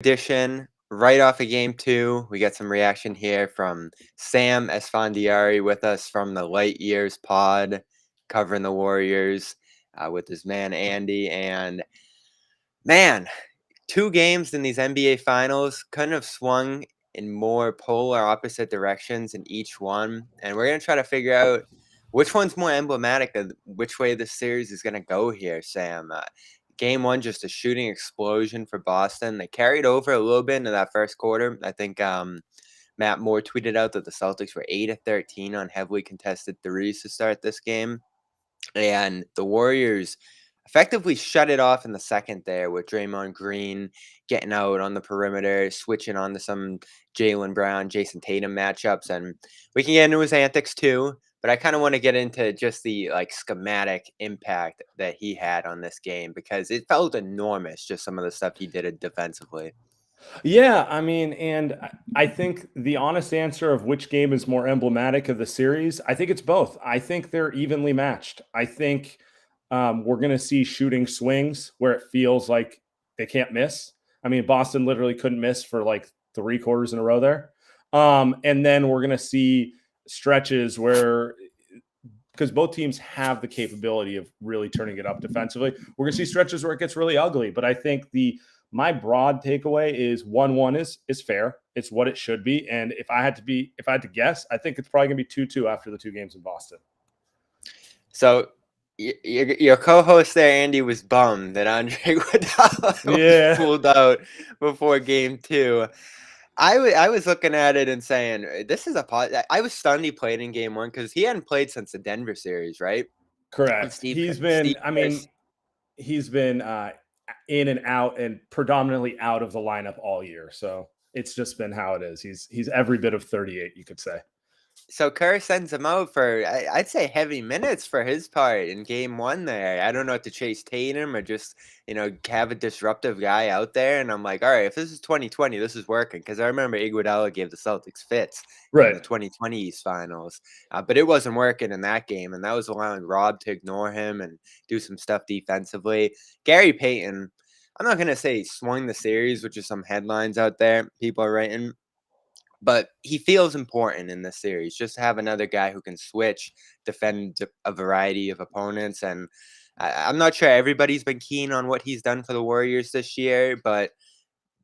edition right off of game two. We got some reaction here from Sam Esfandiari with us from the Light Years pod, covering the Warriors with his man Andy. And man, two games in these NBA finals couldn't have swung in more polar opposite directions in each one. And we're going to try to figure out which one's more emblematic of which way this series is going to go here, Sam. Game one, just a shooting explosion for Boston. They carried over a little bit into that first quarter. I think Matt Moore tweeted out that the Celtics were 8 of 13 on heavily contested threes to start this game. And the Warriors effectively shut it off in the second there with Draymond Green getting out on the perimeter, switching on to some Jaylen Brown, Jason Tatum matchups. And we can get into his antics too, but I kind of want to get into just the schematic impact that he had on this game because it felt enormous, just some of the stuff he did defensively. Yeah, I mean, and I think the honest answer of which game is more emblematic of the series, I think it's both. I think they're evenly matched. I think we're going to see shooting swings where it feels like they can't miss. I mean, Boston literally couldn't miss for like 3 quarters in a row there. And then we're going to see stretches where, because both teams have the capability of really turning it up defensively, we're going to see stretches where it gets really ugly. But I think my broad takeaway is 1-1 is fair. It's what it should be. And if I had to guess, I think it's probably gonna be 2-2 after the 2 games in Boston. So your co-host there, Andy, was bummed that Andre Iguodala was pulled out before game two. I was looking at it and saying, this is I was stunned he played in game one because he hadn't played since the Denver series, right? Correct. He's been in and out and predominantly out of the lineup all year. So it's just been how it is. He's every bit of 38, you could say. So Kerr sends him out for, I'd say, heavy minutes for his part in game one there. I don't know if to chase Tatum or just, have a disruptive guy out there. And I'm like, all right, if this is 2020, this is working. Because I remember Iguodala gave the Celtics fits in the 2020 East Finals. But it wasn't working in that game. And that was allowing Rob to ignore him and do some stuff defensively. Gary Payton, I'm not going to say he swung the series, which is some headlines out there people are writing. But he feels important in this series, just to have another guy who can switch, defend a variety of opponents. And I'm not sure everybody's been keen on what he's done for the Warriors this year, but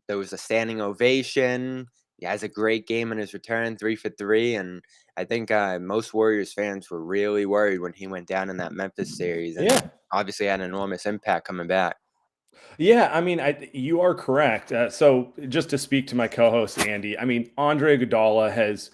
there was a standing ovation. He has a great game in his return, 3 for 3. And I think most Warriors fans were really worried when he went down in that Memphis series. And obviously had an enormous impact coming back. Yeah, I mean, you are correct. So just to speak to my co-host, Andy, I mean, Andre Iguodala has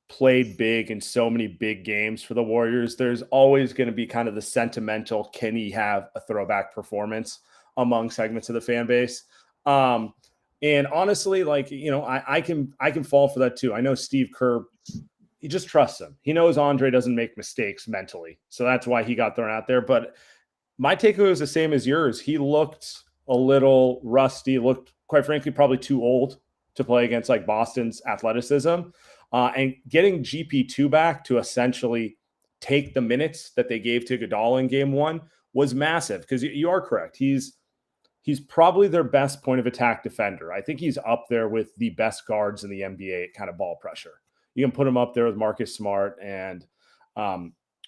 played big in so many big games for the Warriors. There's always going to be kind of the sentimental, can he have a throwback performance among segments of the fan base? And honestly, I can fall for that too. I know Steve Kerr, he just trusts him. He knows Andre doesn't make mistakes mentally. So that's why he got thrown out there. But my takeaway was the same as yours. He looked a little rusty, looked, quite frankly, probably too old to play against like Boston's athleticism. And getting GP2 back to essentially take the minutes that they gave to Iguodala in game one was massive because you are correct. He's probably their best point of attack defender. I think he's up there with the best guards in the NBA at kind of ball pressure. You can put him up there with Marcus Smart and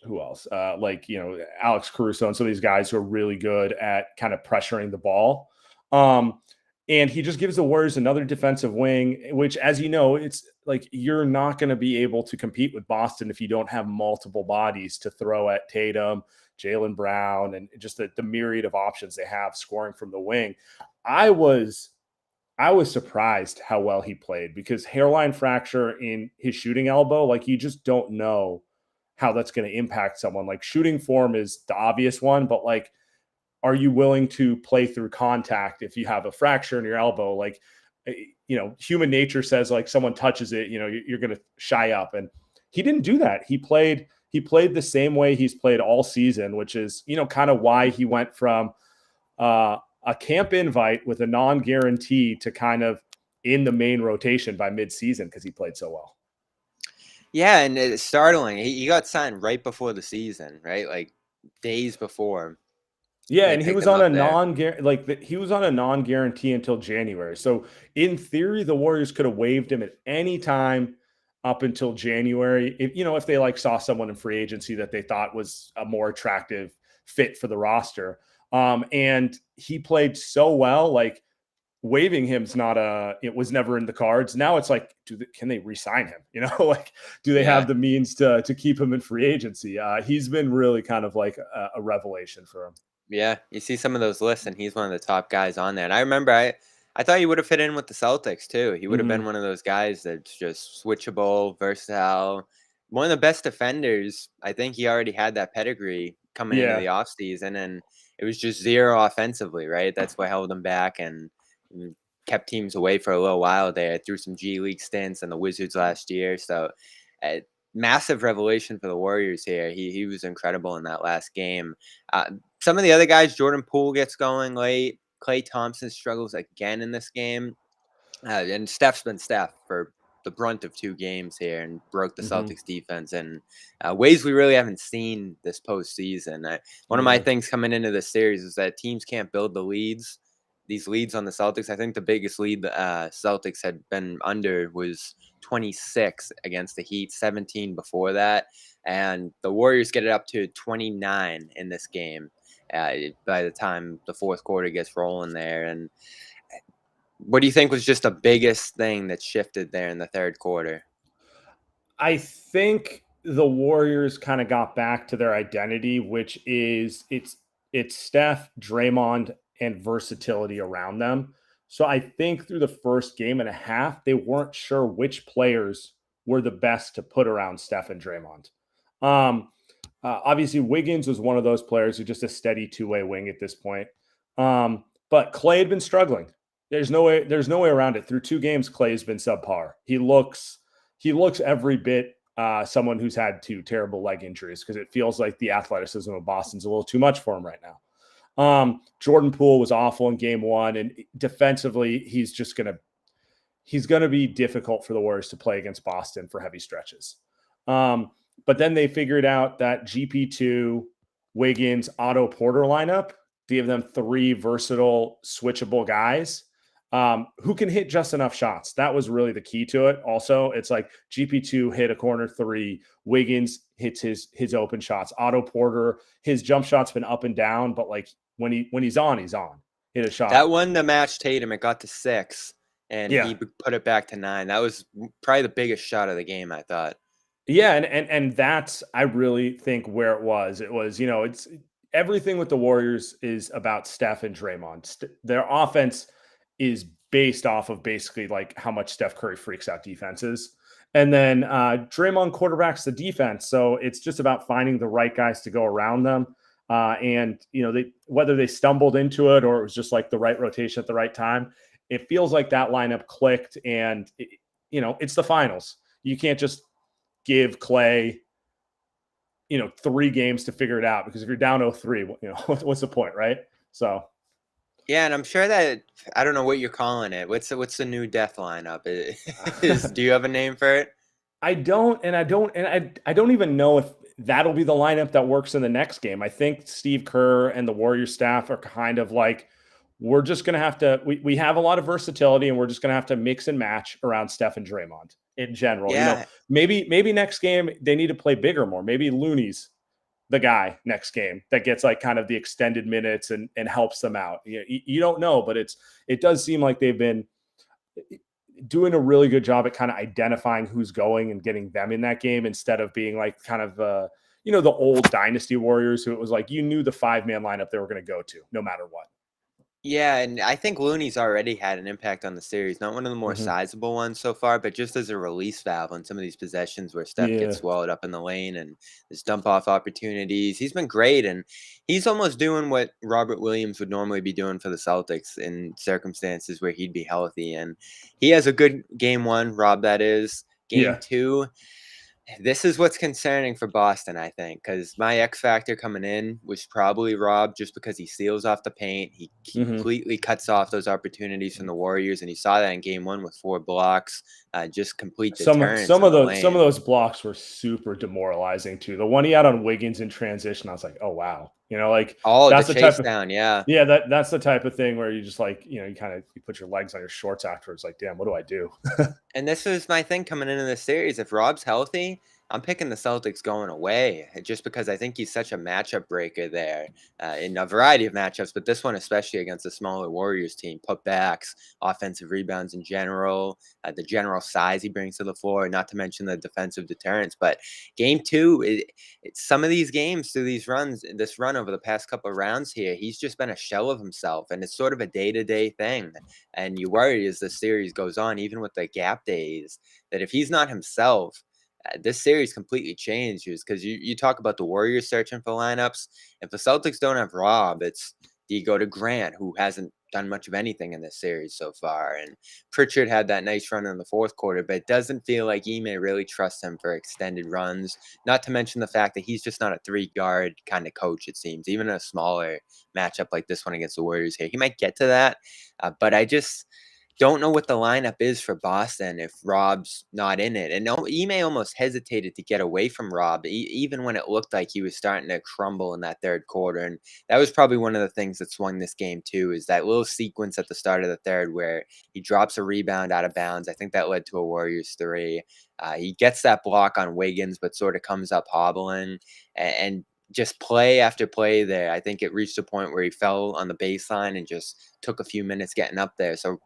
who else? Alex Caruso and some of these guys who are really good at kind of pressuring the ball. And he just gives the Warriors another defensive wing, which, as you know, it's like you're not going to be able to compete with Boston if you don't have multiple bodies to throw at Tatum, Jaylen Brown, and just the myriad of options they have scoring from the wing. I was surprised how well he played because hairline fracture in his shooting elbow, like you just don't know how that's going to impact someone. Like shooting form is the obvious one, but like, are you willing to play through contact if you have a fracture in your elbow? Like, human nature says like someone touches it, you're going to shy up. And he didn't do that. He played the same way he's played all season, which is, kind of why he went from a camp invite with a non-guarantee to kind of in the main rotation by mid-season because he played so well. Yeah, and it's startling. He got signed right before the season, right? Like days before. Yeah, They and he picked was him on up a there. he was on a non-guarantee until January. So in theory, the Warriors could have waived him at any time up until January. If they like saw someone in free agency that they thought was a more attractive fit for the roster. And he played so well, like waiving him's not it was never in the cards. Now it's like, can they re-sign him? Like, do they Yeah. have the means to keep him in free agency? He's been really kind of like a revelation for him. Yeah, you see some of those lists, and he's one of the top guys on there. And I remember I thought he would have fit in with the Celtics too. He would have been Mhm. one of those guys that's just switchable, versatile, one of the best defenders. I think he already had that pedigree coming into the Yeah. offseason, and it was just zero offensively, right? That's what held him back and kept teams away for a little while there. Through some G League stints and the Wizards last year. So, uh, massive revelation for the Warriors here. He was incredible in that last game. Uh, some of the other guys, Jordan Poole gets going late. Klay Thompson struggles again in this game. And Steph's been Steph for the brunt of 2 games here and broke the Mhm. Celtics defense in ways we really haven't seen this postseason. One of my Yeah. things coming into this series is that teams can't build the leads. These leads on the Celtics. I think the biggest lead the Celtics had been under was 26 against the Heat, 17 before that. And the Warriors get it up to 29 in this game by the time the fourth quarter gets rolling there. And what do you think was just the biggest thing that shifted there in the third quarter? I think the Warriors kind of got back to their identity, which is it's Steph, Draymond, and versatility around them. So I think through the first game and a half, they weren't sure which players were the best to put around Steph and Draymond. Um, Obviously, Wiggins was one of those players who's just a steady two-way wing at this point. But Clay had been struggling. There's no way around it. Through 2 games, Clay's been subpar. He looks every bit someone who's had 2 terrible leg injuries because it feels like the athleticism of Boston's a little too much for him right now. Jordan Poole was awful in game 1, and defensively, he's gonna be difficult for the Warriors to play against Boston for heavy stretches. Um, but then they figured out that GP2, Wiggins, Otto Porter lineup gave them 3 versatile, switchable guys who can hit just enough shots. That was really the key to it. Also, it's like GP2 hit a corner 3, Wiggins hits his open shots. Otto Porter, his jump shot's been up and down, but like when he's on, he's on. Hit a shot. That one that matched Tatum, it got to 6, and Yeah, he put it back to 9. That was probably the biggest shot of the game, I thought. yeah, and that's I really think where it was. It was, it's everything with the Warriors is about Steph and Draymond. Their offense is based off of basically like how much Steph Curry freaks out defenses. And then Draymond quarterbacks the defense. So it's just about finding the right guys to go around them. And they whether they stumbled into it or it was just like the right rotation at the right time, it feels like that lineup clicked and it's the finals. You can't just give Clay, 3 games to figure it out because if you're down 0-3, what's the point, right? So Yeah, and I'm sure that I don't know what you're calling it. What's the new death lineup? Do you have a name for it? I don't even know if that'll be the lineup that works in the next game. I think Steve Kerr and the Warriors staff are kind of like, we're just gonna have to we have a lot of versatility and we're just gonna have to mix and match around Steph and Draymond in general. Yeah, Maybe next game they need to play bigger more. Maybe Looney's the guy next game that gets like kind of the extended minutes and helps them out. You don't know, but it does seem like they've been doing a really good job at kind of identifying who's going and getting them in that game instead of being like kind of the old dynasty Warriors who it was like you knew the 5-man lineup they were going to go to no matter what. yeah, and I think Looney's already had an impact on the series. Not one of the more Mhm. sizable ones so far, but just as a release valve on some of these possessions where Steph gets Yeah. swallowed up in the lane and there's dump off opportunities. He's been great, and he's almost doing what Robert Williams would normally be doing for the Celtics in circumstances where he'd be healthy. And he has a good game 1, Rob. That is game Yeah. 2. This is what's concerning for Boston, I think, because my X factor coming in was probably Rob just because he steals off the paint. He Mhm. completely cuts off those opportunities from the Warriors, and you saw that in game 1 with 4 blocks, just complete Some deterrence some in of the those lane. blocks were super demoralizing too. The one he had on Wiggins in transition, I was like, oh wow, Like Oh, the that's the type chase of down, yeah. yeah, that's the type of thing where you just like, you put your legs on your shorts afterwards, like, damn, what do I do? And this was my thing coming into this series. If Rob's healthy, I'm picking the Celtics going away, just because I think he's such a matchup breaker there in a variety of matchups, but this one especially against a smaller Warriors team. Putbacks, offensive rebounds in general, the general size he brings to the floor, not to mention the defensive deterrence. But game two, some of these games through these runs, this run over the past couple of rounds here, he's just been a shell of himself, and it's sort of a day-to-day thing. And you worry as the series goes on, even with the gap days, that if he's not himself, this series completely changes. Because you talk about the Warriors searching for lineups. If the Celtics don't have Rob, it's do you go to Grant, who hasn't done much of anything in this series so far? And Pritchard had that nice run in the fourth quarter, but it doesn't feel like Ime really trusts him for extended runs. Not to mention the fact that he's just not a 3-guard kind of coach, it seems. Even in a smaller matchup like this one against the Warriors here, he might get to that, but I just don't know what the lineup is for Boston if Rob's not in it. And Ime almost hesitated to get away from Rob, even when it looked like he was starting to crumble in that third quarter. And that was probably one of the things that swung this game too, is that little sequence at the start of the third where he drops a rebound out of bounds. I think that led to a Warriors 3. He gets that block on Wiggins, but sort of comes up hobbling, and just play after play there. I think it reached a point where he fell on the baseline and just took a few minutes getting up there. So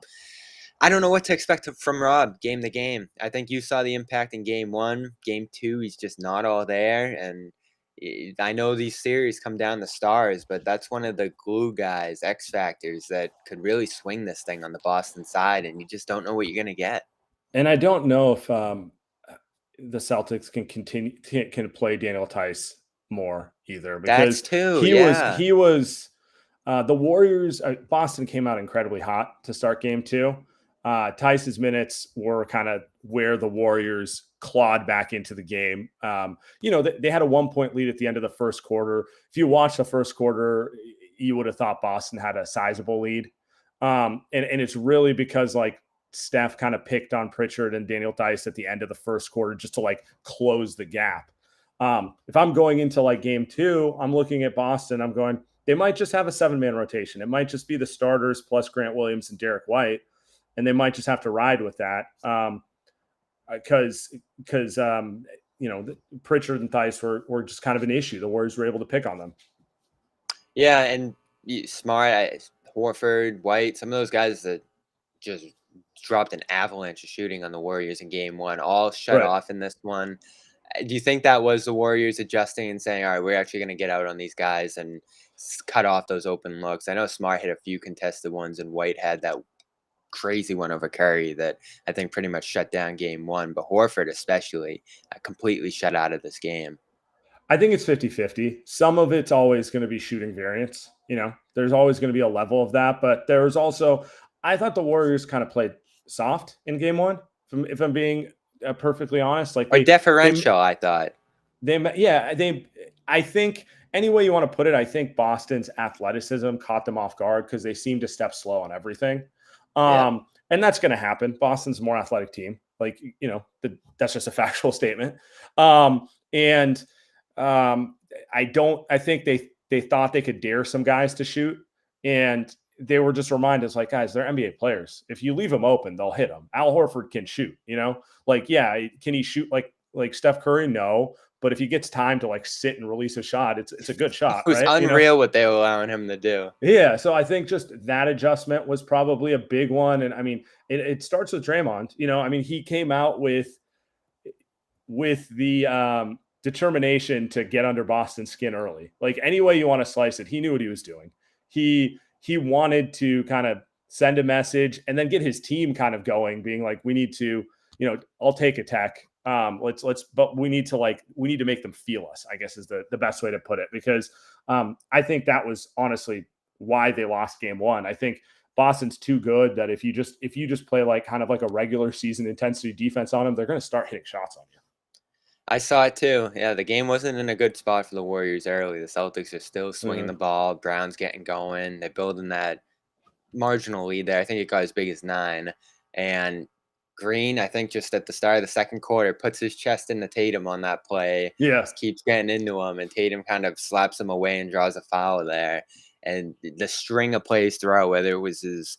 I don't know what to expect from Rob game to game. I think you saw the impact in game one. Game two, he's just not all there. And I know these series come down to stars, but that's one of the glue guys, X factors that could really swing this thing on the Boston side. And you just don't know what you're going to get. And I don't know if the Celtics can play Daniel Tice more either, That's because two. Yeah. he was the Warriors. Boston came out incredibly hot to start game two. Tice's minutes were kind of where the Warriors clawed back into the game. They had a 1-point lead at the end of the first quarter. If you watch the first quarter, you would have thought Boston had a sizable lead. And it's really because like Steph kind of picked on Pritchard and Daniel Tice at the end of the first quarter just to like close the gap. If I'm going into like game two, I'm looking at Boston. I'm going, they might just have a 7-man rotation. It might just be the starters plus Grant Williams and Derek White, and they might just have to ride with that. Because Pritchard and Theis were just kind of an issue. The Warriors were able to pick on them. Yeah, and Smart, Horford, White, some of those guys that just dropped an avalanche of shooting on the Warriors in game one, all shut off in this one. Do you think that was the Warriors adjusting and saying, all right, we're actually going to get out on these guys and cut off those open looks? I know Smart hit a few contested ones, and White had that crazy one over Curry that I think pretty much shut down game one, but Horford especially completely shut out of this game. I think it's 50-50. Some of it's always going to be shooting variance. There's always going to be a level of that, but there's also, I thought the Warriors kind of played soft in game one, if I'm being perfectly honest. Like Or deferential, I thought. I think any way you want to put it, I think Boston's athleticism caught them off guard because they seem to step slow on everything. And that's going to happen. Boston's a more athletic team. Like, that's just a factual statement. I think they thought they could dare some guys to shoot, and they were just reminded, like, guys, they're NBA players. If you leave them open, they'll hit them. Al Horford can shoot, can he shoot like Steph Curry? No. But if he gets time to like sit and release a shot, it's a good shot. It was right? unreal what they were allowing him to do. Yeah. So I think just that adjustment was probably a big one. And I mean, it starts with Draymond. He came out with the determination to get under Boston's skin early. Like any way you want to slice it, he knew what he was doing. He wanted to kind of send a message and then get his team kind of going, being like, we need to, I'll take a tech. But we need to make them feel us, I guess is the best way to put it, because I think that was honestly why they lost game one. I think Boston's too good that if you just play like kind of like a regular season intensity defense on them, they're going to start hitting shots on you. I saw it too. Yeah, the game wasn't in a good spot for the Warriors early. The Celtics are still swinging the ball. Brown's getting going. They're building that marginal lead there. I think it got as big as 9. And Green, I think just at the start of the second quarter, puts his chest into Tatum on that play, Yeah. just keeps getting into him, and Tatum kind of slaps him away and draws a foul there. And the string of plays throughout, whether it was his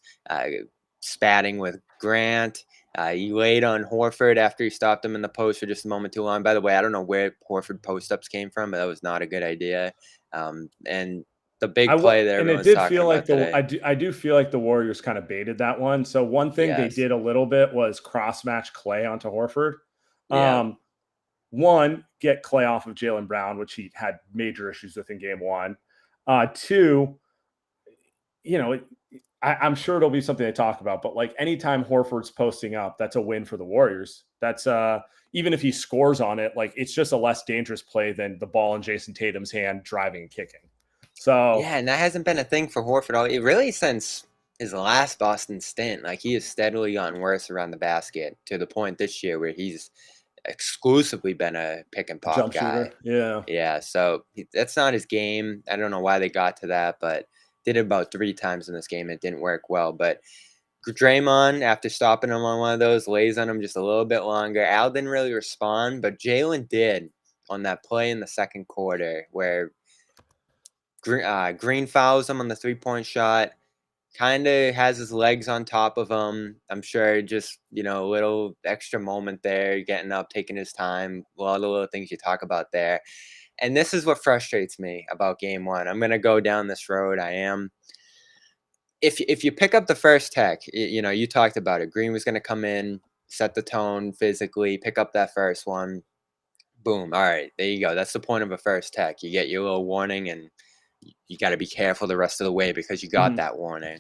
spatting with Grant, he laid on Horford after he stopped him in the post for just a moment too long. By the way, I don't know where Horford post-ups came from, but that was not a good idea. And the big play that And it everyone's did talking feel like about today. I do feel like the Warriors kind of baited that one. So one thing they Yes. did a little bit was cross match Clay onto Horford. Yeah. One, get Clay off of Jaylen Brown, which he had major issues with in game one. Two, you know, I'm sure it'll be something they talk about, but like anytime Horford's posting up, that's a win for the Warriors. That's even if he scores on it, like it's just a less dangerous play than the ball in Jason Tatum's hand driving and kicking. So Yeah, and that hasn't been a thing for Horford really since his last Boston stint. Like he has steadily gotten worse around the basket to the point this year where he's exclusively been a pick and pop jump guy. shooter. Yeah. Yeah, so that's not his game. I don't know why they got to that, but did it about 3 times in this game. It didn't work well. But Draymond, after stopping him on one of those, lays on him just a little bit longer. Al didn't really respond, but Jalen did on that play in the second quarter where Green fouls him on the 3-point shot. Kind of has his legs on top of him. I'm sure just, a little extra moment there, getting up, taking his time, a lot of the little things you talk about there. And this is what frustrates me about game one. I'm going to go down this road. I am. If you pick up the first tech, you talked about it. Green was going to come in, set the tone physically, pick up that first one. Boom. All right, there you go. That's the point of a first tech. You get your little warning, and you got to be careful the rest of the way because you got that warning.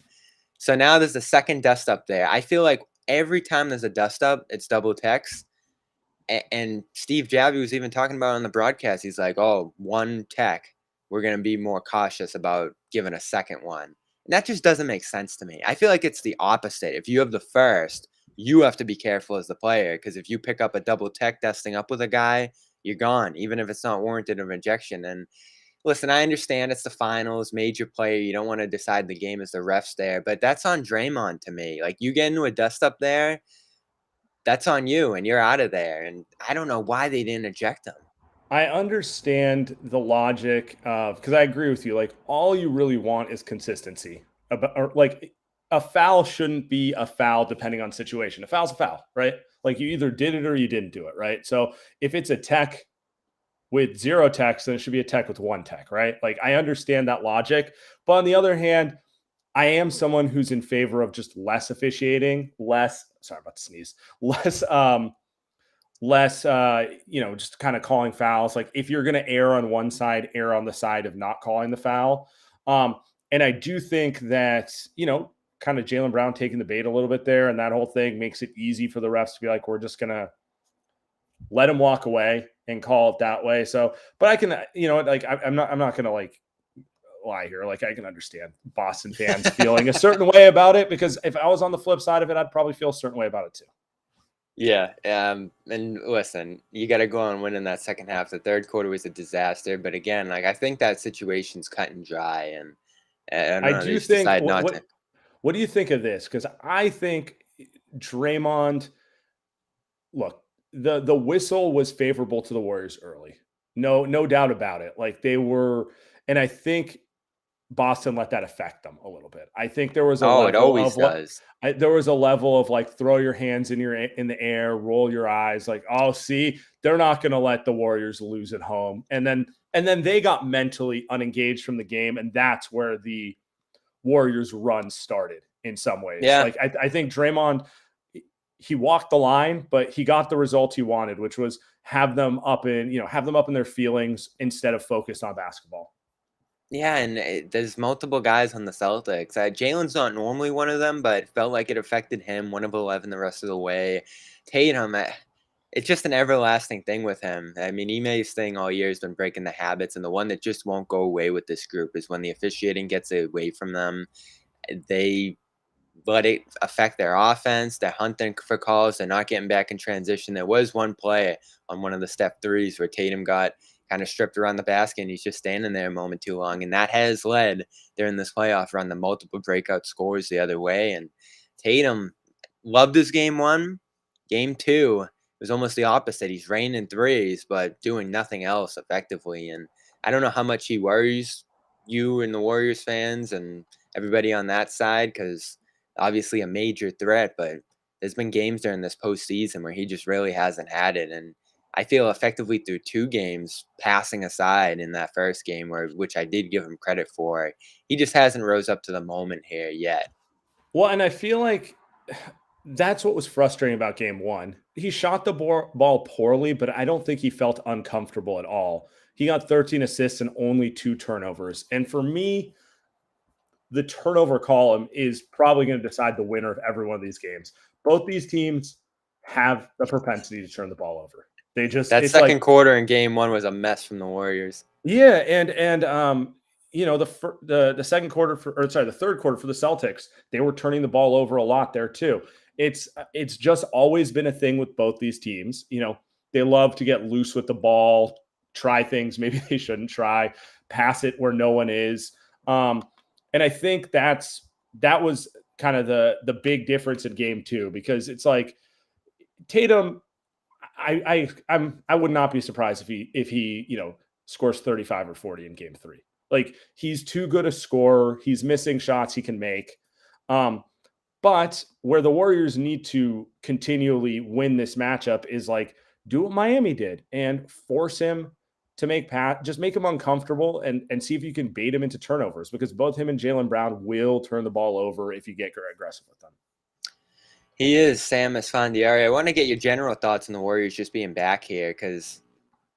So now there's a second dust up there. I feel like every time there's a dust up, it's double text. And Steve Javi was even talking about it on the broadcast. He's like, oh, one tech, we're going to be more cautious about giving a second one. And that just doesn't make sense to me. I feel like it's the opposite. If you have the first, you have to be careful as the player because if you pick up a double tech dusting up with a guy, you're gone, even if it's not warranted of rejection. And listen, I understand it's the finals, major player. You don't want to decide the game as the refs there, but that's on Draymond to me. Like you get into a dust up there, that's on you, and you're out of there. And I don't know why they didn't eject him. I understand the logic of because I agree with you. Like all you really want is consistency. Or like a foul shouldn't be a foul depending on situation. A foul's a foul, right? Like you either did it or you didn't do it, right? So if it's a tech with 0 techs, then it should be a tech with 1 tech, right? Like I understand that logic, but on the other hand, I am someone who's in favor of just less officiating, sorry about the sneeze, less just kind of calling fouls. Like if you're going to err on one side, err on the side of not calling the foul. And I do think that, kind of Jaylen Brown taking the bait a little bit there and that whole thing makes it easy for the refs to be like, we're just going to let him walk away and call it that way. So, but I can, I'm not going to like lie here. Like I can understand Boston fans feeling a certain way about it because if I was on the flip side of it, I'd probably feel a certain way about it too. Yeah. And listen, you got to go on winning that second half. The third quarter was a disaster. But again, like I think that situation's cut and dry. And I don't I know, they do just think decide not to. what do you think of this? Because I think Draymond, look, the whistle was favorable to the Warriors early. No doubt about it. Like they were, and I think Boston let that affect them a little bit. I think there was a Oh, it level always of what does. there was a level of like throw your hands in the air, roll your eyes, like, oh, see, they're not going to let the Warriors lose at home. And then they got mentally unengaged from the game, and that's where the Warriors run started in some ways. Yeah. Like I think Draymond, he walked the line, but he got the result he wanted, which was have them up in their feelings instead of focused on basketball. Yeah, and there's multiple guys on the Celtics. Jalen's not normally one of them, but it felt like it affected him, 1 of 11 the rest of the way. Tatum, it's just an everlasting thing with him. I mean, Ime's thing all year has been breaking the habits, and the one that just won't go away with this group is when the officiating gets away from them, they let it affect their offense. They're hunting for calls. They're not getting back in transition. There was one play on one of the step threes where Tatum got kind of stripped around the basket and he's just standing there a moment too long. And that has led during this playoff run to multiple breakout scores the other way. And Tatum loved his game one. Game 2 was almost the opposite. He's raining threes, but doing nothing else effectively. And I don't know how much he worries you and the Warriors fans and everybody on that side, because obviously a major threat, but there's been games during this postseason where he just really hasn't had it. And I feel effectively through 2 games, passing aside in that first game, which I did give him credit for, he just hasn't rose up to the moment here yet. Well, and I feel like that's what was frustrating about game one. He shot the ball poorly, but I don't think he felt uncomfortable at all. He got 13 assists and only 2 turnovers. And for me, the turnover column is probably going to decide the winner of every one of these games. Both these teams have the propensity to turn the ball over. That It's second like, quarter in game 1 was a mess from the Warriors. yeah, and you know, the second quarter the third quarter for the Celtics, they were turning the ball over a lot there too. It's just always been a thing with both these teams. You know, they love to get loose with the ball, try things maybe they shouldn't try, pass it where no one is. And I think that was kind of the big difference in game two, because it's like Tatum, I would not be surprised if he scores 35 or 40 in game three. Like, he's too good a scorer. He's missing shots he can make. But where the Warriors need to continually win this matchup is like, do what Miami did and force him to just make him uncomfortable and see if you can bait him into turnovers, because both him and Jaylen Brown will turn the ball over if you get aggressive with them. He is Sam Esfandiari. I want to get your general thoughts on the Warriors just being back here, because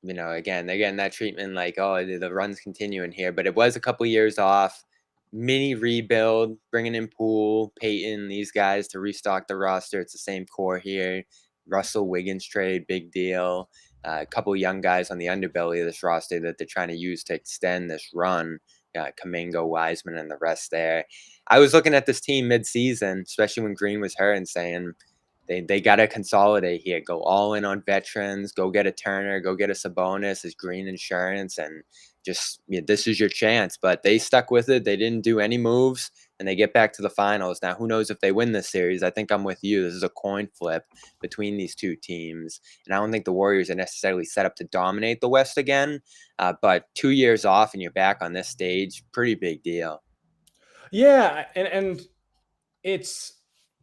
again, they're getting that treatment like, oh, the run's continuing here. But it was a couple years off. Mini rebuild, bringing in Poole, Payton, these guys to restock the roster. It's the same core here. Russell Wiggins trade, big deal. A couple young guys on the underbelly of this roster that they're trying to use to extend this run. Kuminga, Wiseman, and the rest there. I was looking at this team mid-season, especially when Green was hurt, and saying, they got to consolidate here. Go all in on veterans. Go get a Turner. Go get a Sabonis as green insurance, and just this is your chance. But they stuck with it. They didn't do any moves, and they get back to the finals. Now, who knows if they win this series? I think I'm with you. This is a coin flip between these two teams, and I don't think the Warriors are necessarily set up to dominate the West again. But 2 years off and you're back on this stage, pretty big deal. Yeah, and it's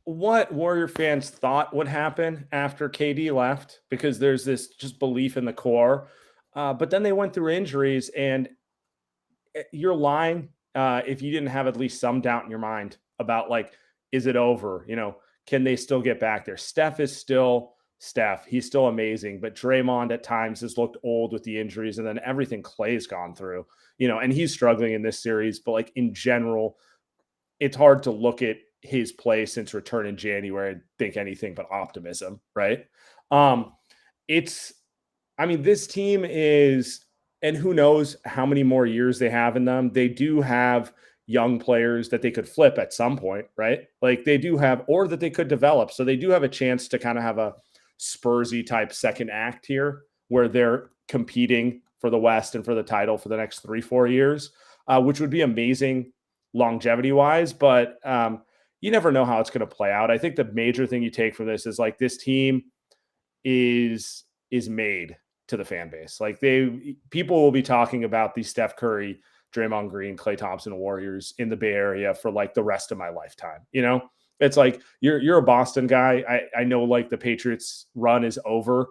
what Warrior fans thought would happen after KD left, because there's this just belief in the core. But then they went through injuries, and you're lying if you didn't have at least some doubt in your mind about, like, is it over? Can they still get back there? Steph is still Steph. He's still amazing, but Draymond at times has looked old with the injuries, and then everything Clay's gone through, and he's struggling in this series. But like, in general, it's hard to look at his play since return in January and think anything but optimism, right? Um, it's, I mean, this team is, and who knows how many more years they have in them. They do have young players that they could flip at some point, right? Like, they do have, or that they could develop. So they do have a chance to kind of have a Spursy type second act here, where they're competing for the West and for the title for the next 3-4 years, which would be amazing longevity wise. But you never know how it's going to play out. I think the major thing you take from this is, like, this team is made to the fan base. Like, people will be talking about the Steph Curry, Draymond Green, Klay Thompson Warriors in the Bay Area for like the rest of my lifetime. It's like, you're a Boston guy. I know, like, the Patriots run is over.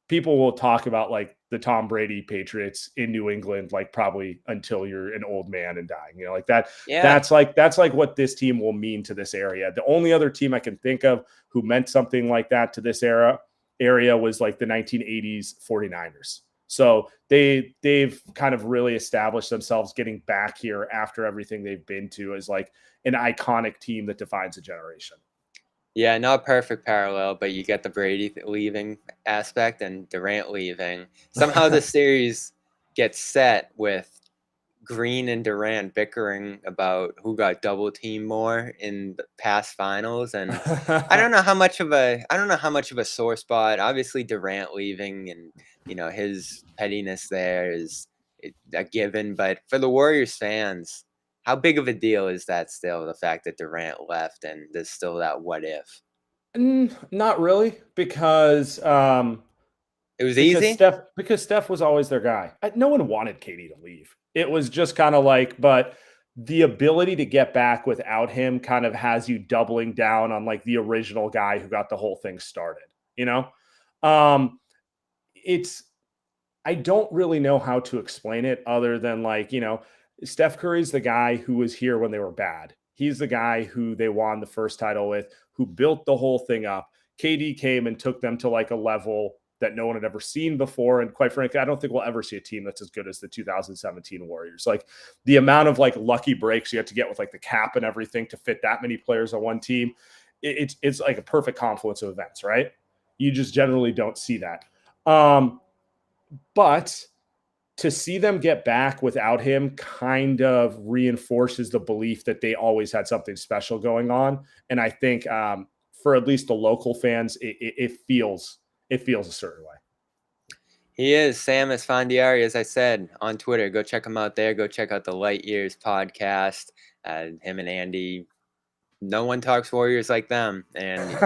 People will talk about like the Tom Brady Patriots in New England, like, probably until you're an old man and dying, like that. Yeah. That's like what this team will mean to this area. The only other team I can think of who meant something like that to this area was like the 1980s 49ers. So they've kind of really established themselves getting back here after everything they've been to as like an iconic team that defines a generation. Yeah, not perfect parallel, but you get the Brady leaving aspect and Durant leaving. Somehow the series gets set with Green and Durant bickering about who got double teamed more in the past finals, and I don't know how much of a sore spot. Obviously, Durant leaving and his pettiness there is a given, but for the Warriors fans, how big of a deal is that still? The fact that Durant left and there's still that what if. Not really, It was easy. because Steph was always their guy. No one wanted KD to leave. It was just kind of like, but the ability to get back without him kind of has you doubling down on like the original guy who got the whole thing started. You know, um, it's I don't really know how to explain it other than like, Steph Curry's the guy who was here when they were bad. He's the guy who they won the first title with, who built the whole thing up. KD came and took them to like a level that no one had ever seen before. And quite frankly, I don't think we'll ever see a team that's as good as the 2017 Warriors. Like the amount of like lucky breaks you have to get with like the cap and everything to fit that many players on one team, it's like a perfect confluence of events, right? You just generally don't see that. But to see them get back without him kind of reinforces the belief that they always had something special going on. And I think for at least the local fans, it feels a certain way. He is Sam Esfandiari, as I said, on Twitter. Go check him out there. Go check out the Light Years podcast. Him and Andy. No one talks Warriors like them, and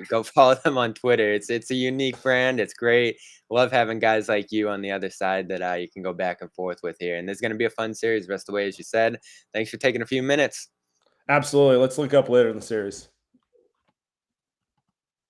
go follow them on Twitter. It's a unique brand. It's great. Love having guys like you on the other side that you can go back and forth with here. And there's going to be a fun series the rest of the way, as you said. Thanks for taking a few minutes. Absolutely. Let's link up later in the series.